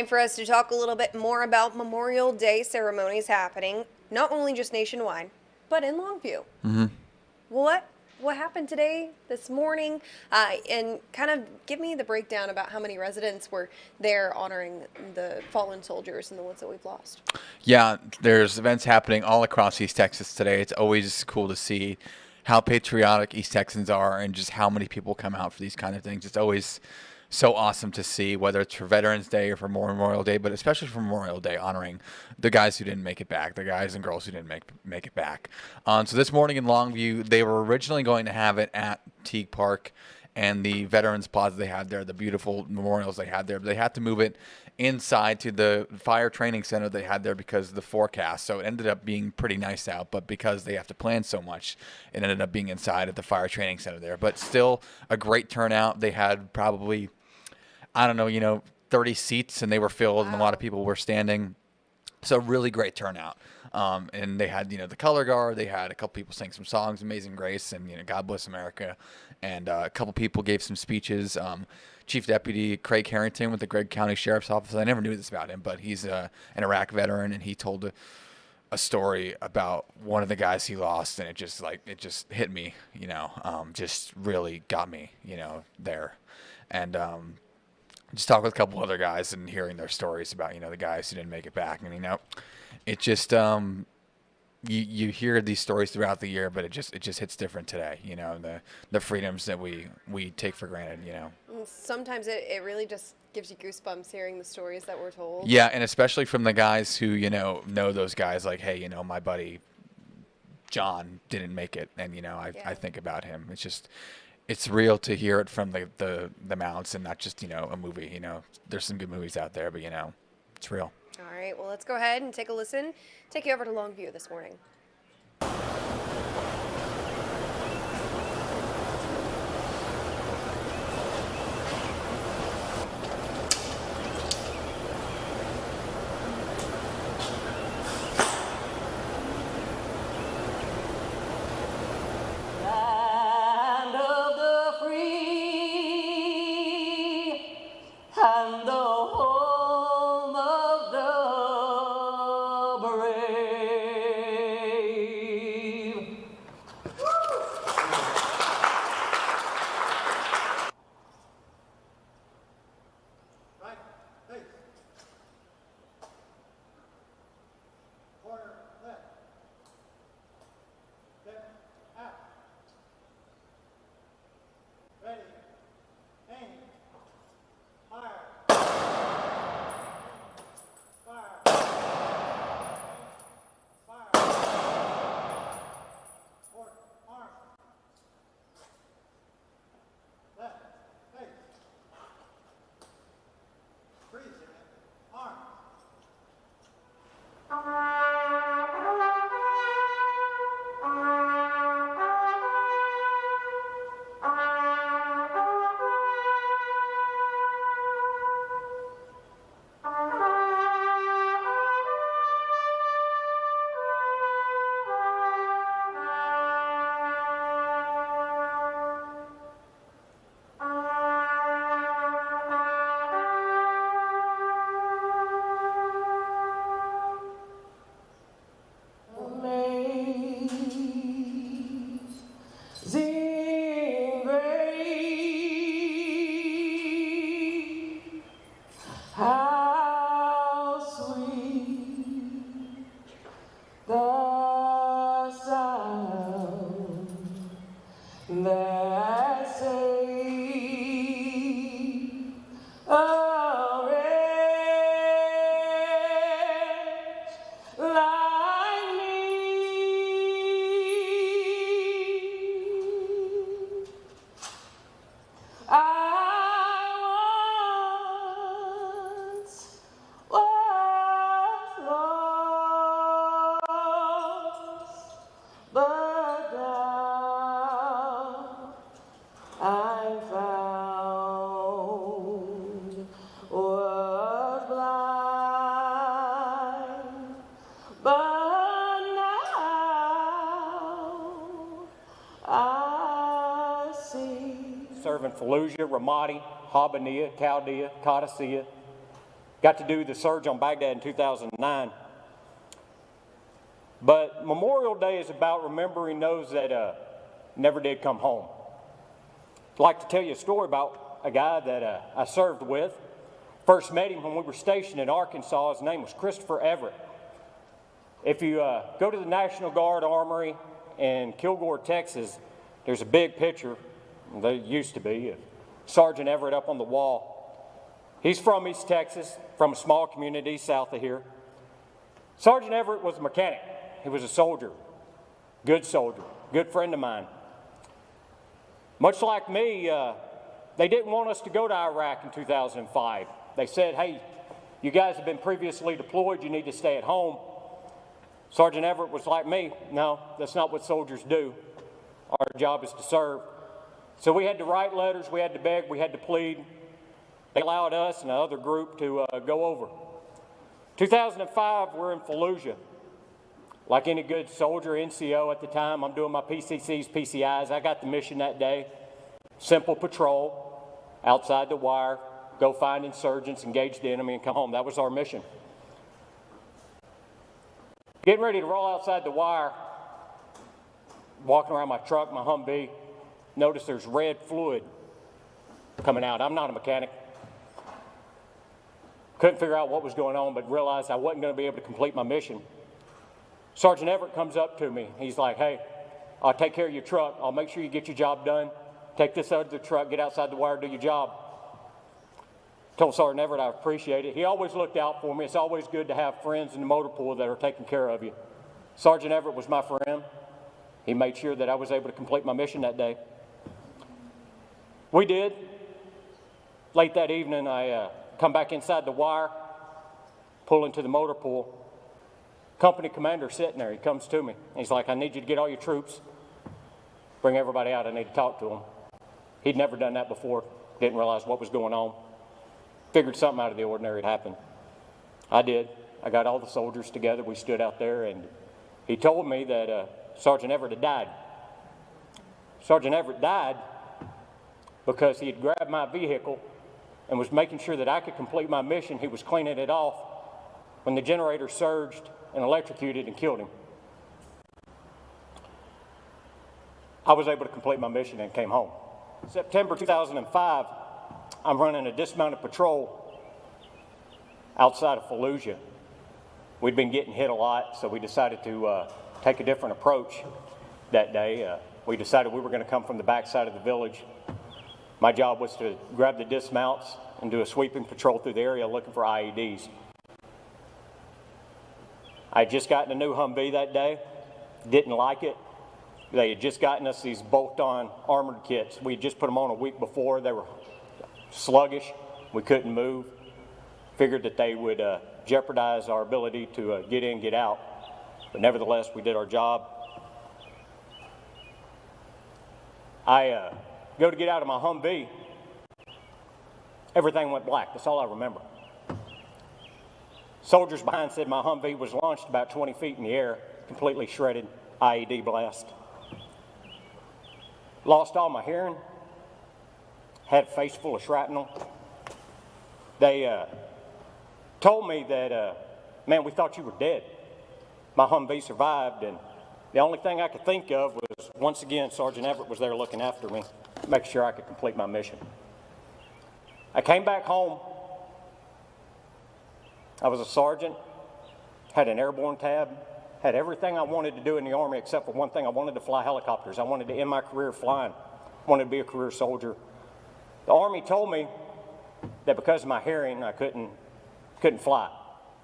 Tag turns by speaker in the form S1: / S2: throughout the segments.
S1: time for us to talk a little bit more about Memorial Day ceremonies happening, not only just nationwide, but in Longview.
S2: Mm-hmm.
S1: What happened today, this morning, and kind of give me the breakdown about how many residents were there honoring the fallen soldiers and the ones that we've lost.
S2: Yeah, there's events happening all across East Texas today. It's always cool to see how patriotic East Texans are and just how many people come out for these kind of things. It's always so awesome to see, whether it's for Veterans Day or for Memorial Day, but especially for Memorial Day, honoring the guys who didn't make it back, the guys and girls who didn't make it back. So this morning in Longview, they were originally going to have it at Teague Park and the Veterans Plaza they had there, the beautiful memorials they had there, but they had to move it inside to the fire training center they had there because of the forecast. So it ended up being pretty nice out, but because they have to plan so much, it ended up being inside at the fire training center there. But still a great turnout. They had probably, I don't know, 30 seats, and they were filled, and a lot of people were standing. So really great turnout. And they had, the color guard. They had a couple people sing some songs, Amazing Grace, and, God Bless America. And a couple people gave some speeches. Chief Deputy Craig Harrington with the Gregg County Sheriff's Office. I never knew this about him, but he's an Iraq veteran, and he told a story about one of the guys he lost, and it just hit me, just really got me, there. And just talk with a couple other guys and hearing their stories about, the guys who didn't make it back. And, it just, you hear these stories throughout the year, but it just hits different today, the freedoms that we take for granted,
S1: Sometimes it really just gives you goosebumps hearing the stories that we're told.
S2: Yeah, and especially from the guys who, know those guys, like, hey, my buddy John didn't make it, and, I think about him. It's real to hear it from the mouths and not just, a movie. There's some good movies out there, but, it's real.
S1: All right, well, let's go ahead and take a listen. Take you over to Longview this morning.
S3: Serving Fallujah, Ramadi, Habbaniyah, Chaldea, Qadisiyah, Got to do the surge on Baghdad in 2009. But Memorial Day is about remembering those that never did come home. I'd like to tell you a story about a guy that I served with. First met him when we were stationed in Arkansas. His name was Christopher Everett. If you go to the National Guard Armory in Kilgore, Texas, there's a big picture, there used to be, of Sergeant Everett up on the wall. He's from East Texas, from a small community south of here. Sergeant Everett was a mechanic. He was a soldier, good friend of mine. Much like me, they didn't want us to go to Iraq in 2005. They said, hey, you guys have been previously deployed, you need to stay at home. Sergeant Everett was like me, no, that's not what soldiers do. Our job is to serve. So we had to write letters, we had to beg, we had to plead. They allowed us and another group to go over. 2005, we're in Fallujah. Like any good soldier, NCO at the time, I'm doing my PCCs, PCIs. I got the mission that day. Simple patrol, outside the wire, go find insurgents, engage the enemy, and come home. That was our mission. Getting ready to roll outside the wire, walking around my truck, my Humvee, notice there's red fluid coming out. I'm not a mechanic. Couldn't figure out what was going on, but realized I wasn't going to be able to complete my mission. Sergeant Everett comes up to me. He's like, hey, I'll take care of your truck. I'll make sure you get your job done. Take this out of the truck, get outside the wire, do your job. Told Sergeant Everett I appreciate it. He always looked out for me. It's always good to have friends in the motor pool that are taking care of you. Sergeant Everett was my friend. He made sure that I was able to complete my mission that day. We did. Late that evening, I come back inside the wire, pull into the motor pool. Company commander sitting there, he comes to me. He's like, I need you to get all your troops, bring everybody out, I need to talk to them. He'd never done that before, didn't realize what was going on. Figured something out of the ordinary had happened. I did. I got all the soldiers together, we stood out there, and he told me that Sergeant Everett had died. Sergeant Everett died because he had grabbed my vehicle and was making sure that I could complete my mission. He was cleaning it off when the generator surged and electrocuted and killed him. I was able to complete my mission and came home. September 2005, I'm running a dismounted patrol outside of Fallujah. We'd been getting hit a lot, so we decided to take a different approach that day. We decided we were going to come from the backside of the village. My job was to grab the dismounts and do a sweeping patrol through the area looking for IEDs. I had just gotten a new Humvee that day, didn't like it. They had just gotten us these bolt-on armored kits. We had just put them on a week before. They were sluggish. We couldn't move. Figured that they would jeopardize our ability to get in, get out. But nevertheless, we did our job. I go to get out of my Humvee. Everything went black. That's all I remember. Soldiers behind said my Humvee was launched about 20 feet in the air, completely shredded, IED blast. Lost all my hearing, had a face full of shrapnel. They told me that, man, we thought you were dead. My Humvee survived, and the only thing I could think of was, once again, Sergeant Everett was there looking after me, making sure I could complete my mission. I came back home. I was a sergeant, had an airborne tab, had everything I wanted to do in the Army except for one thing. I wanted to fly helicopters. I wanted to end my career flying. I wanted to be a career soldier. The Army told me that because of my hearing, I couldn't fly.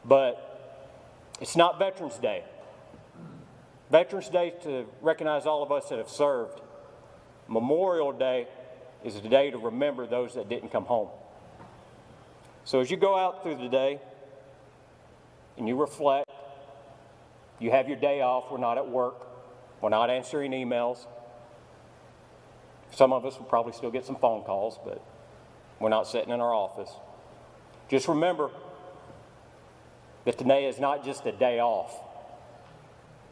S3: But it's not Veterans Day. Veterans Day is to recognize all of us that have served. Memorial Day is the day to remember those that didn't come home. So as you go out through the day, and you reflect, you have your day off, we're not at work, we're not answering emails. Some of us will probably still get some phone calls, but we're not sitting in our office. Just remember that today is not just a day off.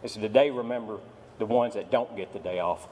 S3: It's the day, remember, the ones that don't get the day off.